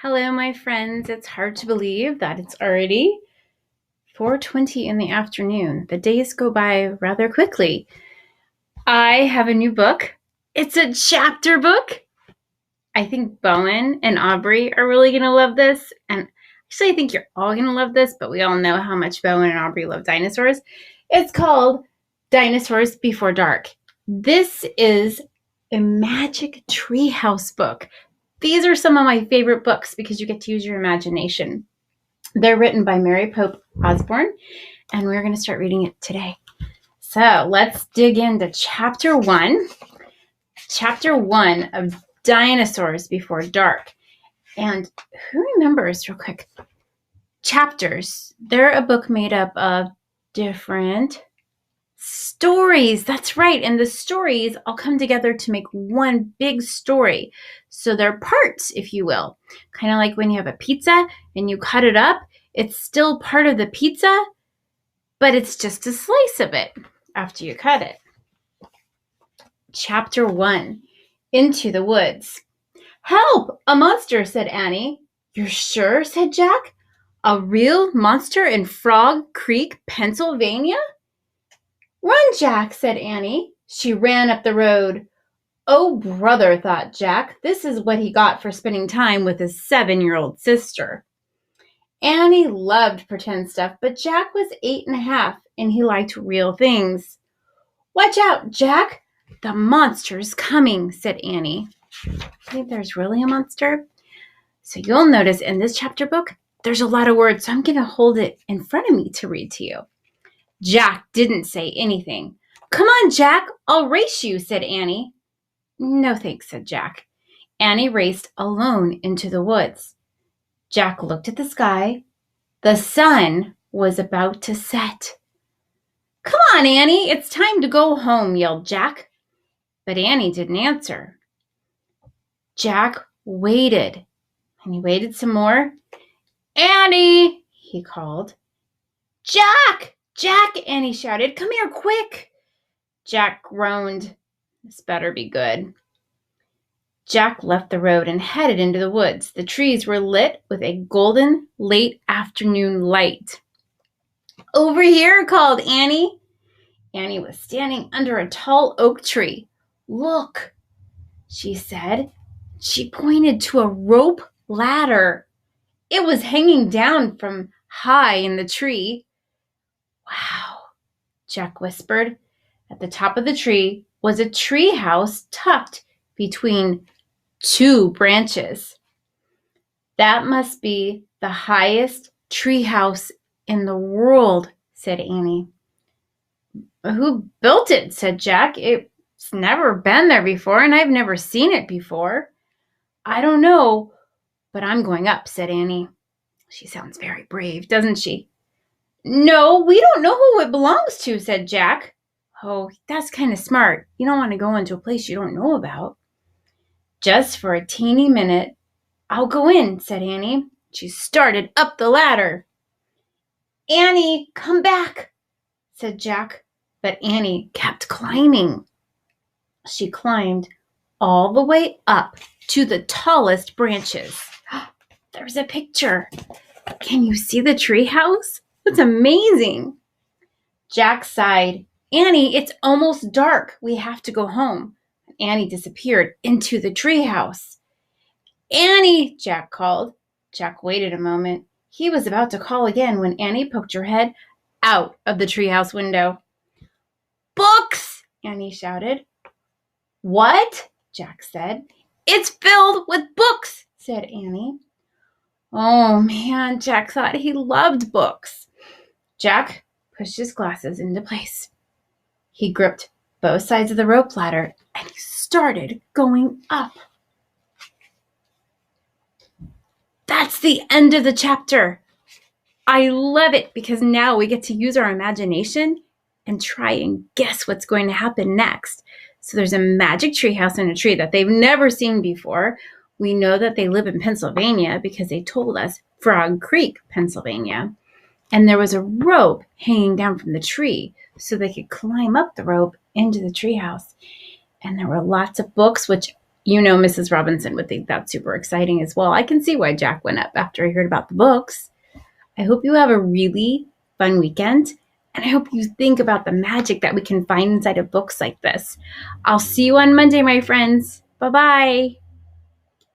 Hello, my friends. It's hard to believe that it's already 4:20 in the afternoon. The days go by rather quickly. I have a new book. It's a chapter book. I think Bowen and Aubrey are really going to love this. And actually, I think you're all going to love this, but we all know how much Bowen and Aubrey love dinosaurs. It's called Dinosaurs Before Dark. This is a magic treehouse book. These are some of my favorite books because you get to use your imagination. They're written by Mary Pope Osborne, and we're going to start reading it today. So let's dig into chapter 1. Chapter 1 of Dinosaurs Before Dark. And who remembers, real quick, chapters? They're a book made up of different stories. That's right. And the stories all come together to make one big story. So they're parts, if you will. Kind of like when you have a pizza and you cut it up, it's still part of the pizza, but it's just a slice of it after you cut it. Chapter 1, Into the Woods. Help! A monster, said Annie. You're sure? Said Jack. A real monster in Frog Creek, Pennsylvania? Run, Jack, said Annie. She ran up the road. Oh, brother, thought Jack. This is what he got for spending time with his 7-year-old sister. Annie loved pretend stuff, but Jack was 8.5, and he liked real things. Watch out, Jack. The monster's coming, said Annie. I think there's really a monster. So you'll notice in this chapter book, there's a lot of words, so I'm going to hold it in front of me to read to you. Jack didn't say anything. Come on, Jack, I'll race you, said Annie. No thanks, said Jack. Annie raced alone into the woods. Jack looked at the sky. The sun was about to set. Come on, Annie, it's time to go home, yelled Jack. But Annie didn't answer. Jack waited, and he waited some more. Annie, he called. Jack! Jack, Annie shouted, come here quick. Jack groaned. This better be good. Jack left the road and headed into the woods. The trees were lit with a golden late afternoon light. Over here, called Annie. Annie was standing under a tall oak tree. Look, she said. She pointed to a rope ladder. It was hanging down from high in the tree. Wow, Jack whispered. At the top of the tree was a tree house tucked between 2 branches. That must be the highest tree house in the world, said Annie. Who built it? Said Jack. It's never been there before, and I've never seen it before. I don't know, but I'm going up, said Annie. She sounds very brave, doesn't she? No, we don't know who it belongs to, said Jack. Oh, that's kind of smart. You don't want to go into a place you don't know about. Just for a teeny minute. I'll go in, said Annie. She started up the ladder. Annie, come back, said Jack. But Annie kept climbing. She climbed all the way up to the tallest branches. There's a picture. Can you see the tree house? It's amazing. Jack sighed. Annie, it's almost dark. We have to go home. Annie disappeared into the treehouse. Annie, Jack called. Jack waited a moment. He was about to call again when Annie poked her head out of the treehouse window. Books! Annie shouted. What? Jack said. It's filled with books, said Annie. Oh, man, Jack thought he loved books. Jack pushed his glasses into place. He gripped both sides of the rope ladder and he started going up. That's the end of the chapter. I love it because now we get to use our imagination and try and guess what's going to happen next. So there's a magic tree house in a tree that they've never seen before. We know that they live in Pennsylvania because they told us Frog Creek, Pennsylvania. And there was a rope hanging down from the tree so they could climb up the rope into the treehouse. And there were lots of books, which You know, Mrs. Robinson would think that's super exciting as well. I can see why Jack went up after he heard about the books. I hope you have a really fun weekend, and I hope you think about the magic that we can find inside of books like this. I'll see you on Monday, my friends. Bye-bye.